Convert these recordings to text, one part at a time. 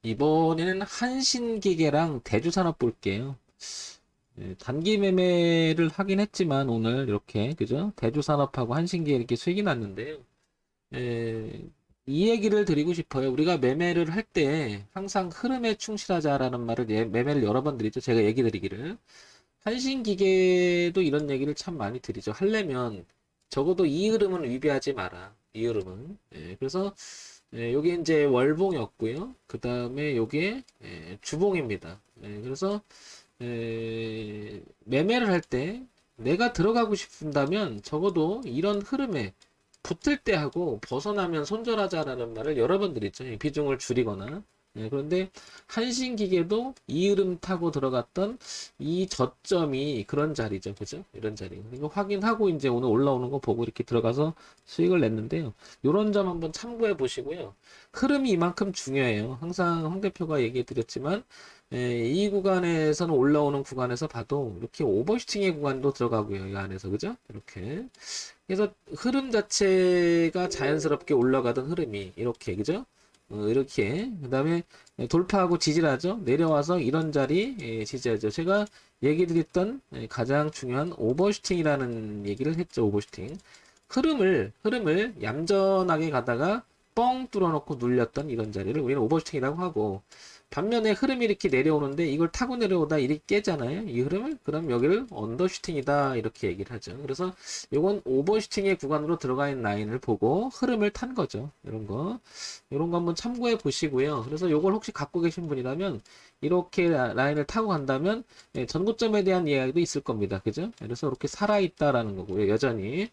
이번에는 한신기계랑 대주산업 볼게요. 단기 매매를 하긴 했지만 오늘 이렇게 그죠? 대주산업하고 한신기계 이렇게 수익이 났는데요. 에, 이 얘기를 드리고 싶어요. 우리가 매매를 할 때 항상 흐름에 충실하자라는 말을 매매를 여러 번 드리죠. 제가 얘기 드리기를. 한신기계도 이런 얘기를 참 많이 드리죠. 하려면 적어도 이 흐름은 위배하지 마라. 이 흐름은. 그래서 요게 이제 월봉이었고요. 그 다음에 요게 주봉입니다. 그래서 매매를 할 때 내가 들어가고 싶다면 적어도 이런 흐름에 붙을 때 하고 벗어나면 손절하자라는 말을 여러 번 드렸죠. 비중을 줄이거나. 그런데 한신기계도 이 흐름 타고 들어갔던 이 저점이 그런 자리죠. 그죠? 이런 자리. 이거 확인하고 이제 오늘 올라오는 거 보고 이렇게 들어가서 수익을 냈는데요. 이런 점 한번 참고해 보시고요. 흐름이 이만큼 중요해요. 항상 황 대표가 얘기해 드렸지만 이 구간에서는 올라오는 구간에서 봐도 이렇게 오버슈팅의 구간도 들어가고요. 이 안에서 그죠? 이렇게. 그래서 흐름 자체가 자연스럽게 올라가던 흐름이 이렇게 그죠? 이렇게 그다음에 돌파하고 지지하죠. 내려와서 이런 자리 지지하죠. 제가 얘기 드렸던 가장 중요한 오버슈팅이라는 얘기를 했죠. 오버슈팅. 흐름을 얌전하게 가다가 뻥 뚫어놓고 눌렸던 이런 자리를 우리는 오버슈팅이라고 하고, 반면에 흐름이 이렇게 내려오는데 이걸 타고 내려오다 이렇게 깨잖아요. 이 흐름을. 그럼 여기를 언더슈팅이다 이렇게 얘기를 하죠. 그래서 이건 오버슈팅의 구간으로 들어가 있는 라인을 보고 흐름을 탄 거죠. 이런 거 한번 참고해 보시고요. 그래서 이걸 혹시 갖고 계신 분이라면 이렇게 라인을 타고 간다면 전고점에 대한 이야기도 있을 겁니다. 그죠? 그래서 이렇게 살아있다라는 거고요. 여전히.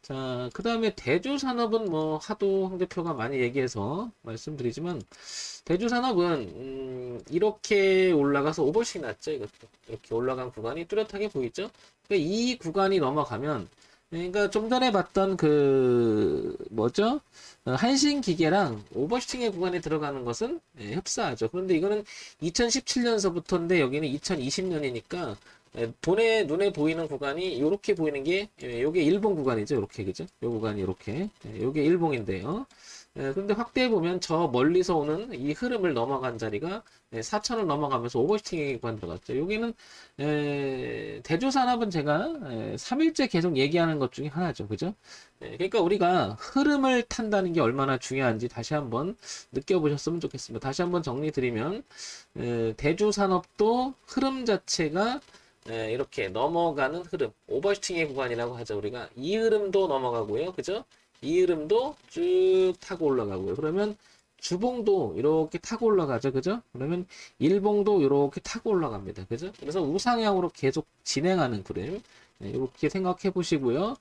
자, 그 다음에 대주산업은 뭐 하도 황 대표가 많이 얘기해서 말씀드리지만, 대주산업은 이렇게 올라가서 오버씩 났죠. 이것도 이렇게 올라간 구간이 뚜렷하게 보이죠. 그러니까 이 구간이 넘어가면, 그러니까 좀 전에 봤던 그 뭐죠? 한신기계랑 오버슈팅의 구간에 들어가는 것은 흡사하죠. 그런데 이거는 2017년서부터인데 여기는 2020년이니까 돈에 눈에 보이는 구간이 이렇게 보이는 게 요게 일봉 구간이죠. 이렇게 그죠? 요 구간이 이렇게 요게 일봉인데요. 근데 확대해 보면 저 멀리서 오는 이 흐름을 넘어간 자리가 4천을 넘어가면서 오버슈팅의 구간 들어갔죠. 여기는 대주산업은 제가 3일째 계속 얘기하는 것 중에 하나죠. 그죠? 그러니까 우리가 흐름을 탄다는 게 얼마나 중요한지 다시 한번 느껴보셨으면 좋겠습니다. 다시 한번 정리 드리면 대주산업도 흐름 자체가 이렇게 넘어가는 흐름, 오버슈팅의 구간이라고 하죠. 우리가 이 흐름도 넘어가고요. 그죠? 이 흐름도 쭉 타고 올라가고요. 그러면 주봉도 이렇게 타고 올라가죠. 그죠? 그러면 일봉도 이렇게 타고 올라갑니다. 그죠? 그래서 우상향으로 계속 진행하는 그림. 이렇게 생각해 보시고요.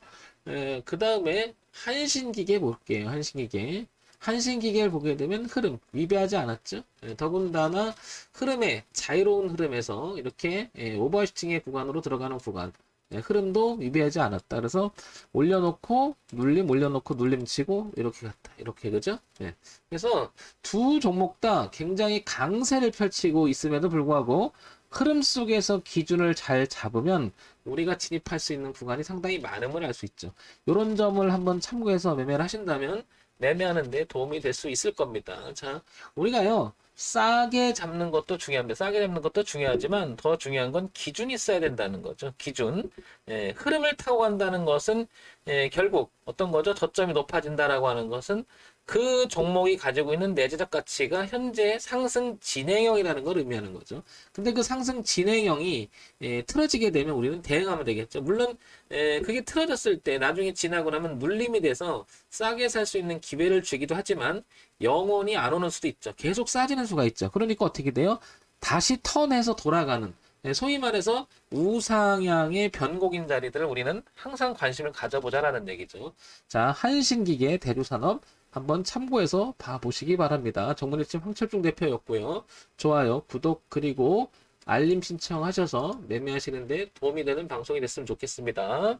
그 다음에 한신기계 볼게요. 한신기계. 한신기계를 보게 되면 흐름, 위배하지 않았죠? 더군다나 흐름에, 자유로운 흐름에서 이렇게 오버슈팅의 구간으로 들어가는 구간. 흐름도 위배하지 않았다. 그래서 올려놓고 눌림, 올려놓고 눌림 치고 이렇게 갔다. 이렇게 그죠? 그래서 두 종목 다 굉장히 강세를 펼치고 있음에도 불구하고 흐름 속에서 기준을 잘 잡으면 우리가 진입할 수 있는 구간이 상당히 많음을 알 수 있죠. 이런 점을 한번 참고해서 매매를 하신다면 매매하는데 도움이 될 수 있을 겁니다. 자, 우리가요, 싸게 잡는 것도 중요합니다. 싸게 잡는 것도 중요하지만 더 중요한 건 기준이 있어야 된다는 거죠. 기준. 흐름을 타고 간다는 것은 결국 어떤 거죠? 저점이 높아진다라고 하는 것은 그 종목이 가지고 있는 내재적 가치가 현재 상승 진행형이라는 걸 의미하는 거죠. 근데 그 상승 진행형이 틀어지게 되면 우리는 대응하면 되겠죠. 물론 그게 틀어졌을 때 나중에 지나고 나면 눌림이 돼서 싸게 살 수 있는 기회를 주기도 하지만 영원히 안 오는 수도 있죠. 계속 싸지는 수가 있죠. 그러니까 어떻게 돼요? 다시 턴해서 돌아가는, 소위 말해서 우상향의 변곡인 자리들을 우리는 항상 관심을 가져보자라는 얘기죠. 자, 한신기계, 대주산업 한번 참고해서 봐보시기 바랍니다. 정문일침 황철중 대표였고요. 좋아요, 구독, 그리고 알림 신청하셔서 매매하시는데 도움이 되는 방송이 됐으면 좋겠습니다.